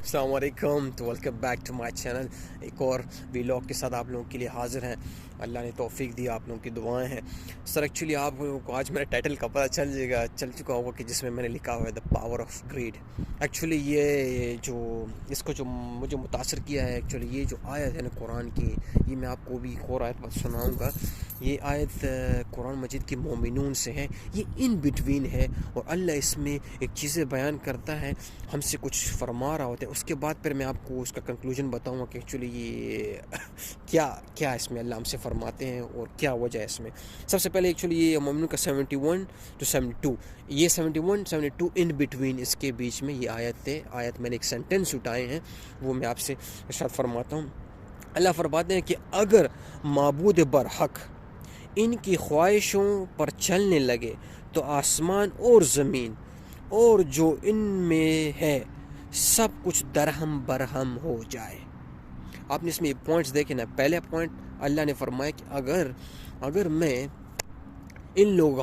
السلام علیکم، تو welcome back to my channel. ایک اور ویلاگ کے ساتھ آپ لوگوں کے لیے حاضر ہیں۔ اللہ نے توفیق دی، آپ لوگوں کی دعائیں ہیں سر۔ ایکچولی آپ لوگوں کو آج میرے ٹائٹل کا پتہ چل چکا ہوگا کہ جس میں میں نے لکھا ہوا ہے the power of grade. Actually یہ اس کو جو مجھے متاثر کیا ہے، ایکچولی یہ جو آیت ہے نا قرآن کی، یہ میں آپ کو بھی ایک اور آیت سناؤں گا۔ یہ آیت قرآن مجید کے مومنون سے ہے، یہ ان بٹوین ہے، اور اللہ اس میں ایک چیزیں بیان کرتا ہے، ہم سے کچھ فرما رہا ہوتا ہے۔ اس کے بعد پھر میں آپ کو اس کا کنکلوژن بتاؤں گا کہ ایکچولی یہ کیا اس میں اللہ ہم سے فرماتے ہیں اور کیا وجہ ہے اس میں۔ سب سے پہلے ایکچولی یہ مومنون کا 71 to 72، یہ 71 72 ان بٹوین، اس کے بیچ میں یہ آیت ہے۔ آیت میں نے ایک سینٹنس اٹھائے ہیں، وہ میں آپ سے ارشاد فرماتا ہوں۔ اللہ فرماتے ہیں کہ اگر معبود برحق ان کی خواہشوں پر چلنے لگے تو آسمان اور زمین اور جو ان میں ہے سب کچھ درہم برہم ہو جائے۔ آپ نے اس میں یہ پوائنٹس دیکھے نا۔ پہلے پوائنٹ اللہ نے فرمایا کہ اگر میں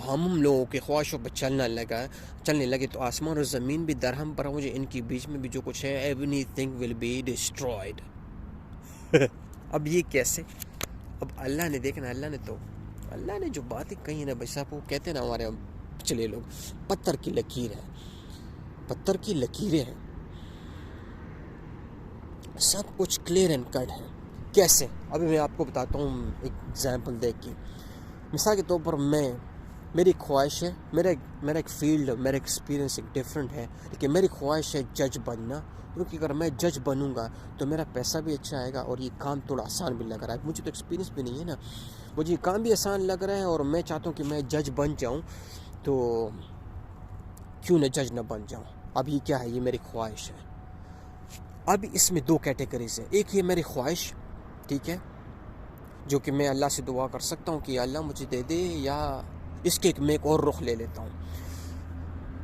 ہم لوگوں کے خواہشوں پر چلنے لگے تو آسمان اور زمین بھی درہم برہم ہو جائے، ان کے بیچ میں بھی جو کچھ ہے everything will be destroyed. اب یہ کیسے؟ اب اللہ نے دیکھنا، اللہ نے جو باتیں کہی ہیں نا بھائی صاحب، وہ کہتے ہیں نا ہمارے پچھلے لوگ، پتھر کی لکیریں ہیں، سب کچھ کلیئر اینڈ کٹ ہے۔ کیسے؟ ابھی میں آپ کو بتاتا ہوں ایک ایگزامپل دیکھ کے۔ مثال کے طور پر میری خواہش ہے، میرا ایک فیلڈ، میرا ایکسپیرینس ایک ڈیفرنٹ ہے، لیکن میری خواہش ہے جج بننا، کیونکہ اگر میں جج بنوں گا تو میرا پیسہ بھی اچھا آئے گا اور یہ کام تھوڑا آسان بھی لگ رہا ہے۔ مجھے تو ایکسپیرینس بھی نہیں ہے نا، مجھے یہ کام بھی آسان لگ رہا ہے اور میں چاہتا ہوں کہ میں جج بن جاؤں، تو کیوں نہ جج نہ بن جاؤں۔ اب یہ کیا ہے؟ یہ میری خواہش ہے۔ اب اس میں دو کیٹیگریز ہیں، ایک یہ میری خواہش، ٹھیک ہے، جو کہ میں اللہ سے دعا کر سکتا ہوں کہ اللہ مجھے دے دے، یا اس کے میں ایک اور رخ لے لیتا ہوں،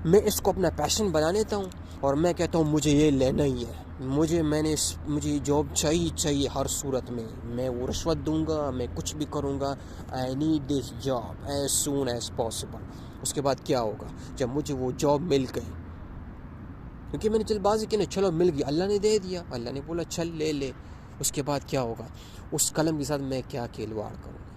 میں اس کو اپنا پیشن بنا لیتا ہوں اور میں کہتا ہوں مجھے یہ لینا ہی ہے، مجھے جاب چاہیے ہر صورت میں وہ رشوت دوں گا، میں کچھ بھی کروں گا، I need this job as soon as possible. اس کے بعد کیا ہوگا جب مجھے وہ جاب مل گئی؟ کیونکہ میں نے جلد بازی کی نا، چلو مل گیا، اللہ نے دے دیا، اللہ نے بولا چل لے۔ اس کے بعد کیا ہوگا؟ اس قلم کے ساتھ میں کیا کھلواڑ کروں گا؟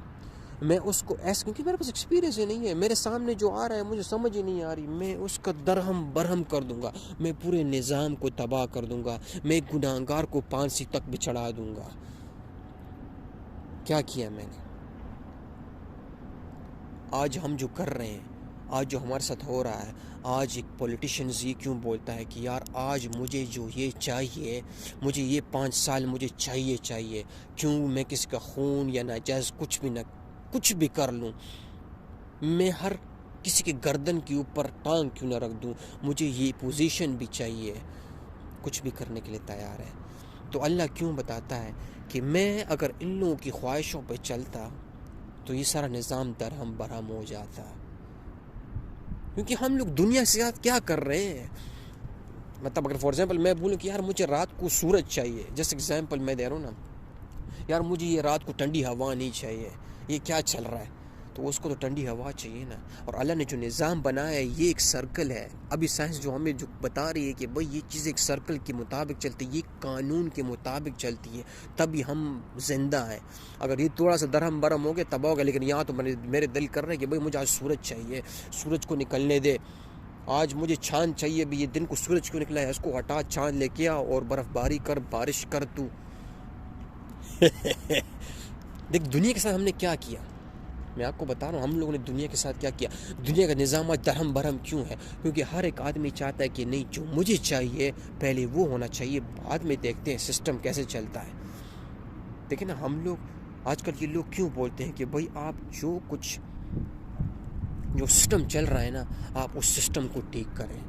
میں اس کو ایسا، کیونکہ میرے پاس ایکسپیرینس ہی نہیں ہے، میرے سامنے جو آ رہا ہے مجھے سمجھ ہی نہیں آ رہی، میں اس کا درہم برہم کر دوں گا، میں پورے نظام کو تباہ کر دوں گا، میں گناہگار کو پھانسی تک بھی چڑھا دوں گا۔ کیا کیا میں نے؟ آج ہم جو کر رہے ہیں، آج جو ہمارے ساتھ ہو رہا ہے، آج ایک پولیٹیشنز یہ کیوں بولتا ہے کہ یار آج مجھے جو یہ چاہیے، مجھے یہ 5 سال مجھے چاہیے، کیوں میں کسی کا خون یا ناجائز کچھ بھی کر لوں، میں ہر کسی کے گردن کے اوپر ٹانگ کیوں نہ رکھ دوں، مجھے یہ پوزیشن بھی چاہیے، کچھ بھی کرنے کے لیے تیار ہے۔ تو اللہ کیوں بتاتا ہے کہ میں اگر ان لوگوں کی خواہشوں پہ چلتا تو یہ سارا نظام درہم برہم ہو جاتا، کیونکہ ہم لوگ دنیا سے کیا کر رہے ہیں۔ مطلب اگر فار ایگزامپل میں بولوں کہ یار مجھے رات کو سورج چاہیے، جیسے ایگزامپل میں دے رہا ہوں نا، یار مجھے یہ رات کو ٹھنڈی ہوا نہیں چاہیے، یہ کیا چل رہا ہے؟ تو اس کو تو ٹھنڈی ہوا چاہیے نا۔ اور اللہ نے جو نظام بنایا ہے یہ ایک سرکل ہے۔ ابھی سائنس جو ہمیں جو بتا رہی ہے کہ بھئی یہ چیز ایک سرکل کے مطابق چلتی ہے، یہ قانون کے مطابق چلتی ہے، تبھی ہم زندہ ہیں۔ اگر یہ تھوڑا سا درہم برہم ہو گیا تب ہوگا، لیکن یہاں تو میرے دل کر رہے ہیں کہ بھئی مجھے آج سورج چاہیے، سورج کو نکلنے دے، آج مجھے چاند چاہیے، بھی یہ دن کو سورج کیوں نکلا ہے، اس کو ہٹا، چاند لے کے آ اور برف باری کر، بارش کر تو۔ دیکھ دنیا کے ساتھ ہم نے کیا کیا، میں آپ کو بتا رہا ہوں ہم لوگوں نے دنیا کے ساتھ کیا کیا۔ دنیا کا نظام آج درہم برہم کیوں ہے؟ کیونکہ ہر ایک آدمی چاہتا ہے کہ نہیں، جو مجھے چاہیے پہلے وہ ہونا چاہیے، بعد میں دیکھتے ہیں سسٹم کیسے چلتا ہے۔ دیکھیں نا، ہم لوگ آج کل یہ لوگ کیوں بولتے ہیں کہ بھائی آپ جو سسٹم چل رہا ہے نا، آپ اس سسٹم کو ٹھیک کریں۔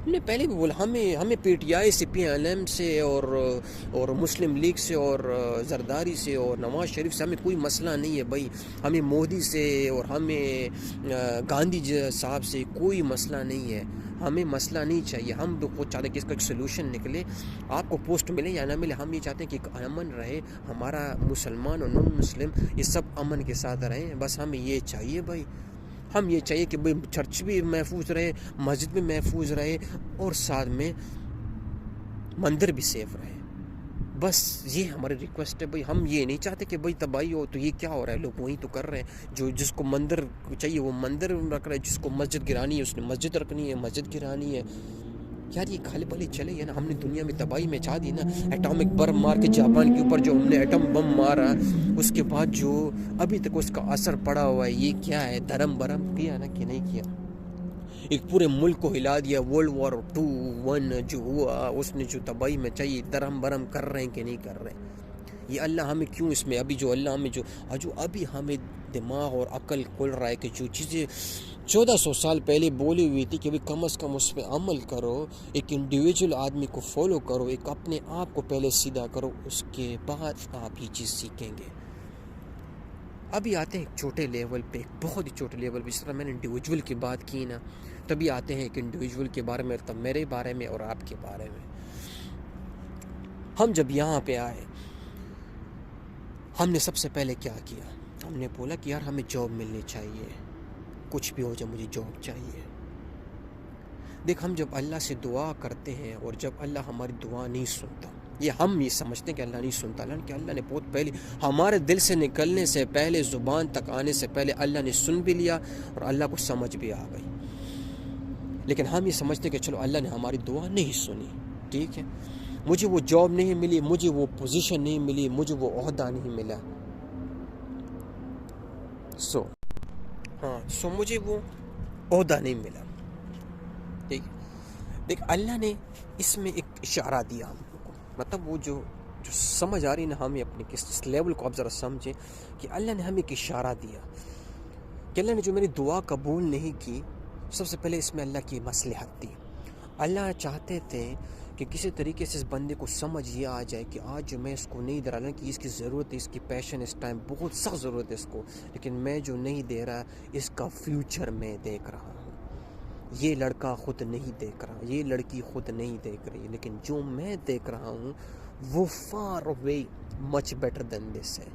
ہم نے پہلے بھی بولا، ہمیں پی ٹی آئی سے، پی ایل ایم سے اور مسلم لیگ سے اور زرداری سے اور نواز شریف سے ہمیں کوئی مسئلہ نہیں ہے بھائی، ہمیں مودی سے اور ہمیں گاندھی صاحب سے کوئی مسئلہ نہیں ہے، ہمیں مسئلہ نہیں چاہیے۔ ہم تو خود چاہتے ہیں کہ اس کا ایک سلوشن نکلے، آپ کو پوسٹ ملے یا نہ ملے، ہم یہ چاہتے ہیں کہ ایک امن رہے، ہمارا مسلمان اور نان مسلم یہ سب امن کے ساتھ رہیں، بس ہمیں یہ چاہیے بھائی۔ ہم یہ چاہیے کہ بھئی چرچ بھی محفوظ رہے، مسجد بھی محفوظ رہے، اور ساتھ میں مندر بھی سیف رہے. بس یہ ہماری ریکویسٹ ہے بھائی. ہم یہ نہیں چاہتے کہ بھائی تباہی ہو. تو یہ کیا ہو رہا ہے, لوگ وہی تو کر رہے ہیں. جس کو مندر چاہیے وہ مندر رکھ رہا ہے, جس کو مسجد گرانی ہے اس نے مسجد رکھنی ہے, مسجد گرانی ہے. یار یہ کھالے پلی چلے گا نا. ہم نے دنیا میں تباہی میں چاہ دی نا, ایٹامک بم مار کے جاپان کے اوپر جو ہم نے ایٹم بم مارا, اس کے بعد جو ابھی تک اس کا اثر پڑا ہوا ہے, یہ کیا ہے, دھرم برم کیا نا کہ نہیں کیا. ایک پورے ملک کو ہلا دیا. ورلڈ وار 2 جو ہوا, اس نے جو تباہی میں چاہیے درہم برہم کر رہے ہیں کہ نہیں کر رہے ہیں. یہ اللہ ہمیں کیوں اس میں ابھی جو اللہ ہمیں جو ابھی ہمیں دماغ اور عقل کھل رہا ہے کہ جو چیزیں 1400 سال پہلے بولی ہوئی تھی کہ بھی کم از کم اس پہ عمل کرو, ایک انڈیویجول آدمی کو فالو کرو, ایک اپنے آپ کو پہلے سیدھا کرو, اس کے بعد آپ یہ چیز سیکھیں گے. ابھی آتے ہیں ایک چھوٹے لیول پہ, ایک بہت ہی چھوٹے لیول پہ. جس طرح میں نے انڈیویجول کی بات کی نا, تبھی آتے ہیں ایک انڈیویجول کے بارے میں, تب میرے بارے میں اور آپ کے بارے میں. ہم جب یہاں پہ آئے, ہم نے سب سے پہلے کیا کیا, ہم نے بولا کہ یار ہمیں جاب ملنی چاہیے, کچھ بھی ہو جائے مجھے جاب چاہیے. دیکھ, ہم جب اللہ سے دعا کرتے ہیں اور جب اللہ ہماری دعا نہیں سنتا, یہ ہم یہ سمجھتے ہیں کہ اللہ نہیں سنتا. اللہ نے بہت پہلے ہمارے دل سے نکلنے سے پہلے, زبان تک آنے سے پہلے اللہ نے سن بھی لیا اور اللہ کو سمجھ بھی آ گئی. لیکن ہم یہ سمجھتے کہ چلو اللہ نے ہماری دعا نہیں سنی, ٹھیک ہے, مجھے وہ جاب نہیں ملی, مجھے وہ پوزیشن نہیں ملی, مجھے وہ عہدہ نہیں ملا, مجھے وہ عہدہ نہیں ملا. ٹھیک ہے, دیکھ اللہ نے اس میں ایک اشارہ دیا ہم کو, مطلب وہ جو سمجھ آ رہی نا, ہمیں اپنے اس لیول کو آپ ذرا سمجھیں کہ اللہ نے ہمیں ایک اشارہ دیا کہ اللہ نے جو میری دعا قبول نہیں کی, سب سے پہلے اس میں اللہ کی مصلحت تھی. اللہ چاہتے تھے کہ کسی طریقے سے اس بندے کو سمجھ یہ آ جائے کہ آج جو میں اس کو نہیں دے رہا, کہ اس کی ضرورت ہے, اس کی پیشن اس ٹائم بہت سخت ضرورت ہے اس کو, لیکن میں جو نہیں دے رہا اس کا فیوچر میں دیکھ رہا ہوں. یہ لڑکا خود نہیں دیکھ رہا, یہ لڑکی خود نہیں دیکھ رہی, لیکن جو میں دیکھ رہا ہوں وہ for way much better than دس ہے.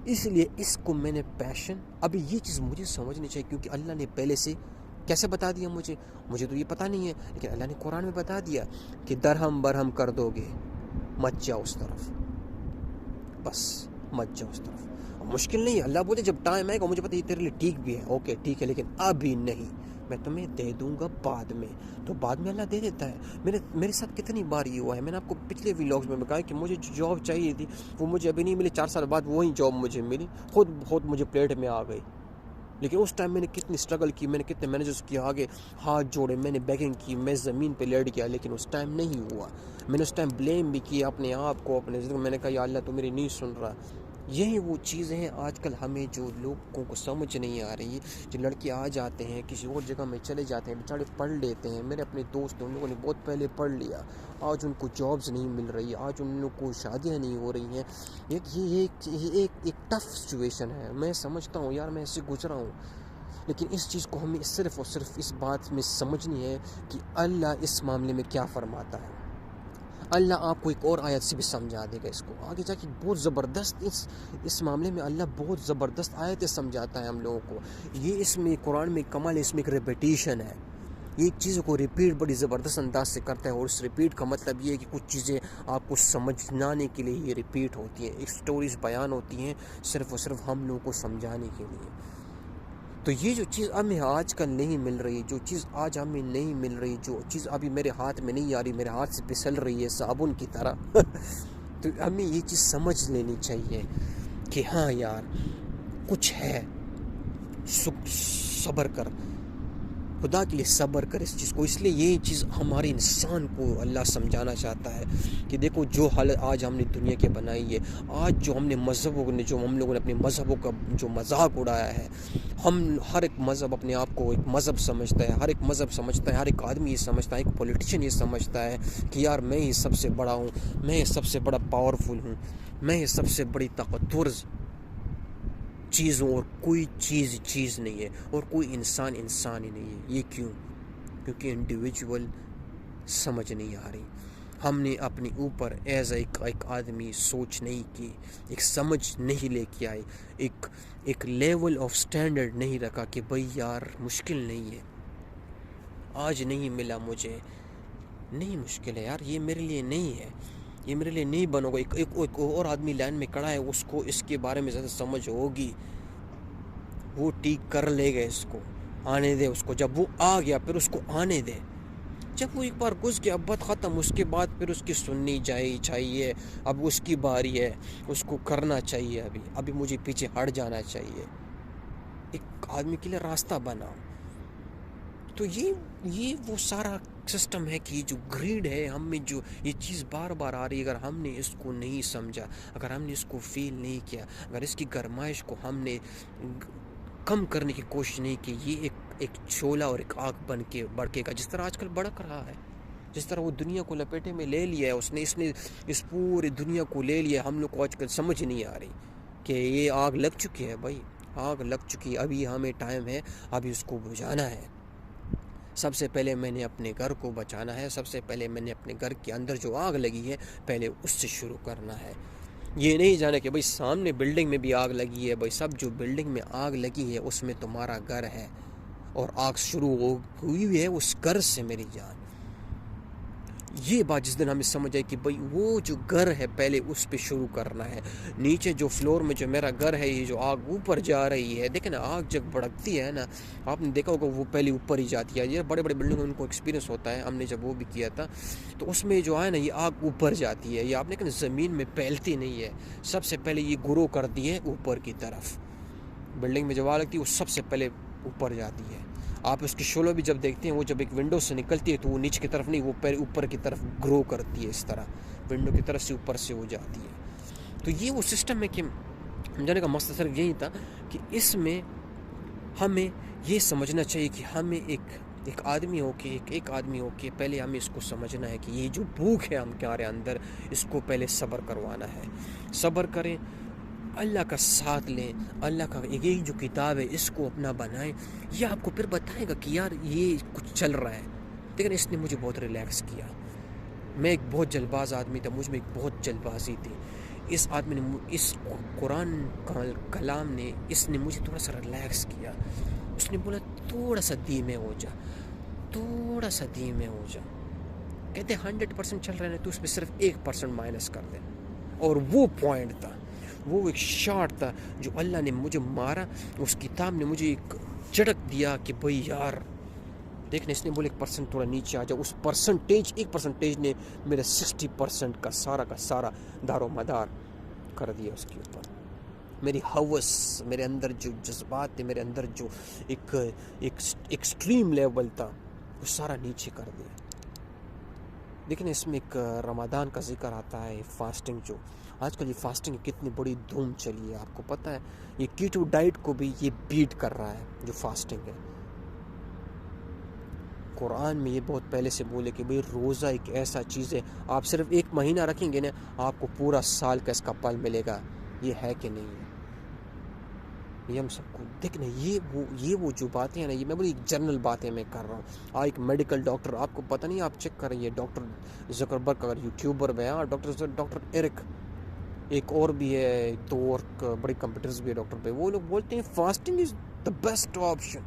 اس لیے اس کو میں نے پیشن, ابھی یہ چیز مجھے سمجھنی چاہیے, کیونکہ اللہ نے پہلے سے کیسے بتا دیا مجھے تو یہ پتہ نہیں ہے, لیکن اللہ نے قرآن میں بتا دیا کہ درہم برہم کر دو گے, مت جاؤ اس طرف, بس مت جاؤ اس طرف. مشکل نہیں ہے, اللہ بولے جب ٹائم آئے گا, مجھے پتہ ہے یہ تیرے لیے ٹھیک بھی ہے, اوکے ٹھیک ہے, لیکن ابھی نہیں, میں تمہیں دے دوں گا بعد میں. تو بعد میں اللہ دے دیتا ہے. میرے ساتھ کتنی بار یہ ہوا ہے, میں نے آپ کو پچھلے ویلاگز میں بتایا کہ مجھے جو جاب چاہیے تھی وہ مجھے ابھی نہیں ملی, 4 سال بعد وہی جاب مجھے ملی, خود مجھے پلیٹ میں آ گئی. لیکن اس ٹائم میں نے کتنی اسٹرگل کی, میں نے کتنے مینیجرز کے آگے ہاتھ جوڑے, میں نے بیگنگ کی, میں زمین پہ لیٹ گیا, لیکن اس ٹائم نہیں ہوا. میں نے اس ٹائم بلیم بھی کیا اپنے آپ کو, اپنے زندگی میں نے کہا یا اللہ تو میری نہیں سن رہا. یہی وہ چیزیں ہیں آج کل ہمیں جو لوگوں کو سمجھ نہیں آ رہی. جو لڑکے آ جاتے ہیں کسی اور جگہ میں چلے جاتے ہیں, بیچارے پڑھ لیتے ہیں. میرے اپنے دوست ان لوگوں نے بہت پہلے پڑھ لیا, آج ان کو جابز نہیں مل رہی, آج ان لوگوں کو شادیاں نہیں ہو رہی ہیں. یہ ایک ٹف سچویشن ہے, میں سمجھتا ہوں یار, میں اس سے گزرا ہوں. لیکن اس چیز کو ہمیں صرف اور صرف اس بات میں سمجھنی ہے کہ اللہ اس معاملے میں کیا فرماتا ہے. اللہ آپ کو ایک اور آیت سے بھی سمجھا دے گا اس کو آگے جا کے. بہت زبردست اس معاملے میں اللہ بہت زبردست آیتیں سمجھاتا ہے ہم لوگوں کو. یہ اس میں قرآن میں کمال ہے, اس میں ایک ریپیٹیشن ہے. یہ ایک چیزوں کو ریپیٹ بڑی زبردست انداز سے کرتا ہے, اور اس ریپیٹ کا مطلب یہ ہے کہ کچھ چیزیں آپ کو سمجھانے کے لیے یہ ریپیٹ ہوتی ہیں, ایک سٹوریز بیان ہوتی ہیں صرف اور صرف ہم لوگوں کو سمجھانے کے لیے. تو یہ جو چیز ہمیں آج کل نہیں مل رہی, جو چیز آج ہمیں نہیں مل رہی, جو چیز ابھی میرے ہاتھ میں نہیں آ رہی, میرے ہاتھ سے پھسل رہی ہے صابن کی طرح, تو ہمیں یہ چیز سمجھ لینی چاہیے کہ ہاں یار کچھ ہے, صبر کر, خدا کے لیے صبر کر اس چیز کو. اس لیے یہ چیز ہمارے انسان کو اللہ سمجھانا چاہتا ہے کہ دیکھو جو حالت آج ہم نے دنیا کے بنائی ہے, آج جو ہم نے ہم لوگوں نے اپنے مذہبوں کا جو مذاق اڑایا ہے. ہم ہر ایک مذہب اپنے آپ کو ایک مذہب سمجھتا ہے, ہر ایک مذہب سمجھتا ہے, ہر ایک آدمی یہ سمجھتا ہے, ایک پولیٹیشین یہ سمجھتا ہے کہ یار میں ہی سب سے بڑا ہوں, میں سب سے بڑا پاورفل ہوں, میں سب سے بڑی طاقتور چیز ہوں, اور کوئی چیز نہیں ہے, اور کوئی انسان ہی نہیں ہے. یہ کیوں؟ کیونکہ انڈیویجول سمجھ نہیں آ رہی. ہم نے اپنے اوپر ایز ایک آدمی سوچ نہیں کی, ایک سمجھ نہیں لے کے آئے, ایک لیول آف سٹینڈرڈ نہیں رکھا کہ بھئی یار مشکل نہیں ہے, آج نہیں ملا مجھے نہیں مشکل ہے یار، یہ میرے لیے نہیں ہے، یہ میرے لیے نہیں بنو گا. ایک اور آدمی لائن میں کھڑا ہے، اس کو اس کے بارے میں زیادہ سمجھ ہوگی، وہ ٹھیک کر لے گا اس کو. آنے دے اس کو، جب وہ آ گیا پھر اس کو آنے دے. جب وہ ایک بار گھس گیا بات ختم، اس کے بعد پھر اس کی سننی چاہیے. اب اس کی باری ہے، اس کو کرنا چاہیے. ابھی مجھے پیچھے ہٹ جانا چاہیے. ایک آدمی کے لیے راستہ بناؤ. تو یہ وہ سارا سسٹم ہے کہ جو گریڈ ہے ہم میں، جو یہ چیز بار بار آ رہی ہے، اگر ہم نے اس کو نہیں سمجھا، اگر ہم نے اس کو فیل نہیں کیا، اگر اس کی گرمائش کو ہم نے کم کرنے کی کوشش نہیں کی، یہ ایک شعلہ اور ایک آگ بن کے بڑکے گا، جس طرح آج کل بڑک رہا ہے. جس طرح وہ دنیا کو لپیٹے میں لے لیا ہے، اس نے اس پوری دنیا کو لے لیا. ہم لوگ کو آج کل سمجھ نہیں آ رہی کہ یہ آگ لگ چکی ہے. بھائی آگ لگ چکی ہے، ابھی ہمیں ٹائم ہے، ابھی اس کو بجھانا ہے. سب سے پہلے میں نے اپنے گھر کو بچانا ہے. سب سے پہلے میں نے اپنے گھر کے اندر جو آگ لگی ہے پہلے اس سے شروع کرنا ہے. یہ نہیں جانا کہ بھائی سامنے بلڈنگ میں بھی آگ لگی ہے، بھائی سب جو بلڈنگ میں آگ لگی ہے اس میں تمہارا گھر ہے، اور آگ شروع ہوئی ہے اس گھر سے میری جان. یہ بات جس دن ہمیں سمجھ آئی کہ بھئی وہ جو گھر ہے پہلے اس پہ شروع کرنا ہے. نیچے جو فلور میں جو میرا گھر ہے، یہ جو آگ اوپر جا رہی ہے، دیکھیں نا آگ جب بھڑکتی ہے نا، آپ نے دیکھا ہوگا وہ پہلے اوپر ہی جاتی ہے. یہ بڑے بڑے بلڈنگ ان کو ایکسپیرینس ہوتا ہے، ہم نے جب وہ بھی کیا تھا تو اس میں جو ہے نا یہ آگ اوپر جاتی ہے. یہ آپ نے کہا زمین میں پھیلتی نہیں ہے، سب سے پہلے یہ گرو کرتی ہے اوپر کی طرف. بلڈنگ میں جو آگ لگتی ہے وہ سب سے پہلے اوپر جاتی ہے. آپ اس کی شعلہ بھی جب دیکھتے ہیں، وہ جب ایک ونڈو سے نکلتی ہے تو وہ نیچے کی طرف نہیں، وہ پہلے اوپر کی طرف گرو کرتی ہے. اس طرح ونڈو کی طرف سے اوپر سے ہو جاتی ہے. تو یہ وہ سسٹم ہے کہ جانے کا مقصد صرف یہی تھا کہ اس میں ہمیں یہ سمجھنا چاہیے کہ ہمیں ایک آدمی ہو کے ایک آدمی ہو کے پہلے ہمیں اس کو سمجھنا ہے کہ یہ جو بھوک ہے ہمارے اندر، اس کو پہلے صبر کروانا ہے. صبر کریں، اللہ کا ساتھ لیں، اللہ کا ایک جو کتاب ہے اس کو اپنا بنائیں. یہ آپ کو پھر بتائے گا کہ یار یہ کچھ چل رہا ہے. لیکن اس نے مجھے بہت ریلیکس کیا. میں ایک بہت جلد باز آدمی تھا، مجھ میں ایک بہت جلد بازی تھی. اس آدمی نے، اس قرآن کلام نے، اس نے مجھے تھوڑا سا ریلیکس کیا. اس نے بولا تھوڑا سا دھیمے ہو جا، تھوڑا سا دھیمے ہو جا. کہتے 100% چل رہے ہیں تو اس میں صرف 1% مائنس کر دیں. اور وہ پوائنٹ تھا، وہ ایک شاٹ تھا جو اللہ نے مجھے مارا. اس کتاب نے مجھے ایک جھٹک دیا کہ بھئی یار دیکھنے، اس نے بولے 1% تھوڑا نیچے آ جاؤ. اس پرسنٹیج، 1% نے میرے 60% کا سارا دار و مدار کر دیا اس کے اوپر. میری ہوس، میرے اندر جو جذبات تھے، میرے اندر جو ایک ایکسٹریم لیول تھا، وہ سارا نیچے کر دیا. لیکن اس میں ایک رمضان کا ذکر آتا ہے، فاسٹنگ. جو آج کل یہ فاسٹنگ کتنی بڑی دھوم چلی ہے، آپ کو پتہ ہے یہ کیٹو ڈائٹ کو بھی یہ بیٹ کر رہا ہے جو فاسٹنگ ہے. قرآن میں یہ بہت پہلے سے بولے کہ بھئی روزہ ایک ایسا چیز ہے، آپ صرف 1 مہینہ رکھیں گے نا، آپ کو پورا سال کا اس کا پھل ملے گا. یہ ہے کہ نہیں ہے؟ یہ ہم سب کو دیکھنا. یہ وہ جو باتیں ہیں نا، یہ میں بڑی جنرل باتیں میں کر رہا ہوں. ایک میڈیکل ڈاکٹر، آپ کو پتہ نہیں، آپ چیک کر رہے ہیں ڈاکٹر زکربرگ اگر یوٹیوبر میں ہے، ڈاکٹر ایرک، ایک اور بھی ہے، 2 اور بڑے کمپیوٹرز بھی ہے ڈاکٹر پہ، وہ لوگ بولتے ہیں fasting is the best option,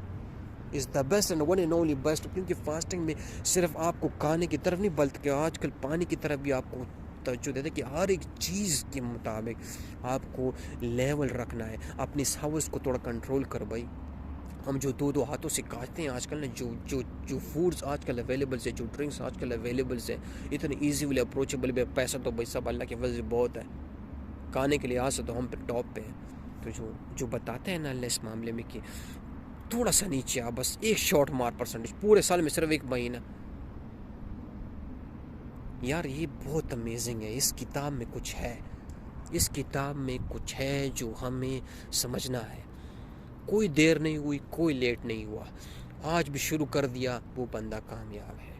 is the best and one and only best. کیونکہ فاسٹنگ میں صرف آپ کو کھانے کی طرف نہیں بلکہ آج کل پانی کی طرف بھی آپ کو توجہ دیتے کہ ہر ایک چیز کے مطابق آپ کو لیول رکھنا ہے. اپنی اس ہاؤس کو تھوڑا کنٹرول کر. بھائی ہم جو 2 ہاتھوں سے کھاتے ہیں آج کل نا، جو فوڈز آج کل اویلیبلس ہے، جو ڈرنکس آج کل اویلیبلس ہے، اتنے ایزیلی اپروچیبل بھی. پیسہ تو بھائی سب اللہ کے فضل سے بہت ہے، کھانے کے لحاظ سے تو ہم پہ ٹاپ پہ ہیں. تو جو بتاتے ہیں نا اللہ اس معاملے میں کہ تھوڑا سا نیچے آ، بس ایک شارٹ مار پرسنٹیج پورے سال میں صرف 1 مہینہ. یار یہ بہت امیزنگ ہے. اس کتاب میں کچھ ہے، اس کتاب میں کچھ ہے جو ہمیں سمجھنا ہے. کوئی دیر نہیں ہوئی، کوئی لیٹ نہیں ہوا. آج بھی شروع کر دیا، وہ بندہ کامیاب ہے.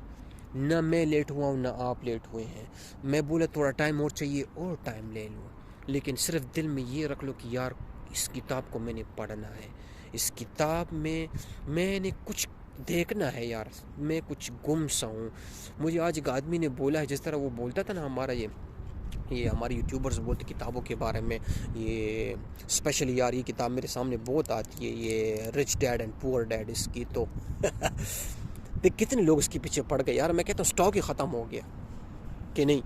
نہ میں لیٹ ہوا ہوں، نہ آپ لیٹ ہوئے ہیں. میں بولا تھوڑا ٹائم اور چاہیے، اور ٹائم لے لوں. لیکن صرف دل میں یہ رکھ لو کہ یار اس کتاب کو میں نے پڑھنا ہے. اس کتاب میں نے کچھ دیکھنا ہے. یار میں کچھ گم سا ہوں. مجھے آج ایک آدمی نے بولا ہے، جس طرح وہ بولتا تھا نا ہمارا یہ ہمارے یوٹیوبرز بولتے کتابوں کے بارے میں، یہ اسپیشلی یار یہ کتاب میرے سامنے بہت آتی ہے، یہ رچ ڈیڈ اینڈ پور ڈیڈ. اس کی تو دیکھ کتنے لوگ اس کے پیچھے پڑ گئے یار. میں کہتا ہوں سٹاک ہی ختم ہو گیا کہ نہیں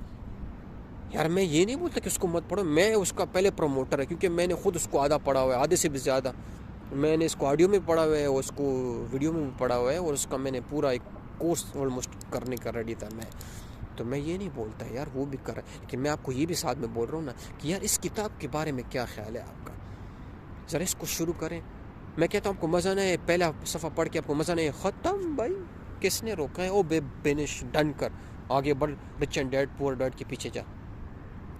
یار. میں یہ نہیں بولتا کہ اس کو مت پڑھو, میں اس کا پہلے پروموٹر ہے, کیونکہ میں نے خود اس کو آدھا پڑھا ہوا ہے, آدھے سے بھی زیادہ. میں نے اس کو آڈیو میں پڑھا ہوا ہے, اور اس کو ویڈیو میں بھی پڑھا ہوا ہے, اور اس کا میں نے پورا ایک کورس آلموسٹ کرنے کا ریڈی تھا میں. تو میں یہ نہیں بولتا یار وہ بھی کر رہا ہے, لیکن میں آپ کو یہ بھی ساتھ میں بول رہا ہوں نا کہ یار اس کتاب کے بارے میں کیا خیال ہے آپ کا, ذرا اس کو شروع کریں. میں کہتا ہوں آپ کو مزہ نہیں, پہلا صفحہ پڑھ کے آپ کو مزہ نہیں, ختم بھائی. کس نے روکا ہے؟ او بے بینش ڈن کر آگے بڑھ, رچ اینڈ ڈیڈ پور ڈیڈ کے پیچھے جا.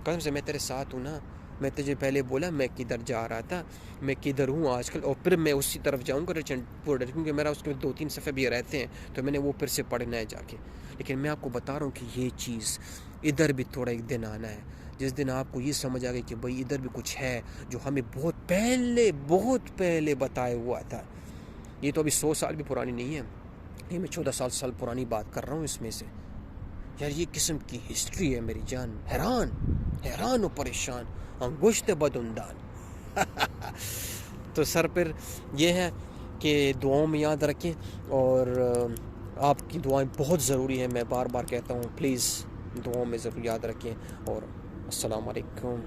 قسم سے میں تیرے ساتھ ہوں نا. میں تجھے پہلے بولا میں کدھر جا رہا تھا, میں کدھر ہوں آج کل, اور پھر میں اسی طرف جاؤں گا رچ اینڈ پور ڈیڈ, کیونکہ میرا اس کے 2-3 صفحے بھی رہتے ہیں, تو میں نے وہ پھر سے پڑھنا ہے جا کے. لیکن میں آپ کو بتا رہا ہوں کہ یہ چیز ادھر بھی تھوڑا ایک دن آنا ہے, جس دن آپ کو یہ سمجھ آ گئی کہ بھئی ادھر بھی کچھ ہے جو ہمیں بہت پہلے بتایا ہوا تھا. یہ تو ابھی 100 سال بھی پرانی نہیں ہے, یہ میں 14 سال پرانی بات کر رہا ہوں اس میں سے. یار یہ قسم کی ہسٹری ہے میری جان, حیران و پریشان, انگشت بدندان. تو سر پھر یہ ہے کہ دعاؤں میں یاد رکھیں, اور آپ کی دعائیں بہت ضروری ہیں. میں بار بار کہتا ہوں پلیز دعاؤں میں ضرور یاد رکھیں, اور السلام علیکم.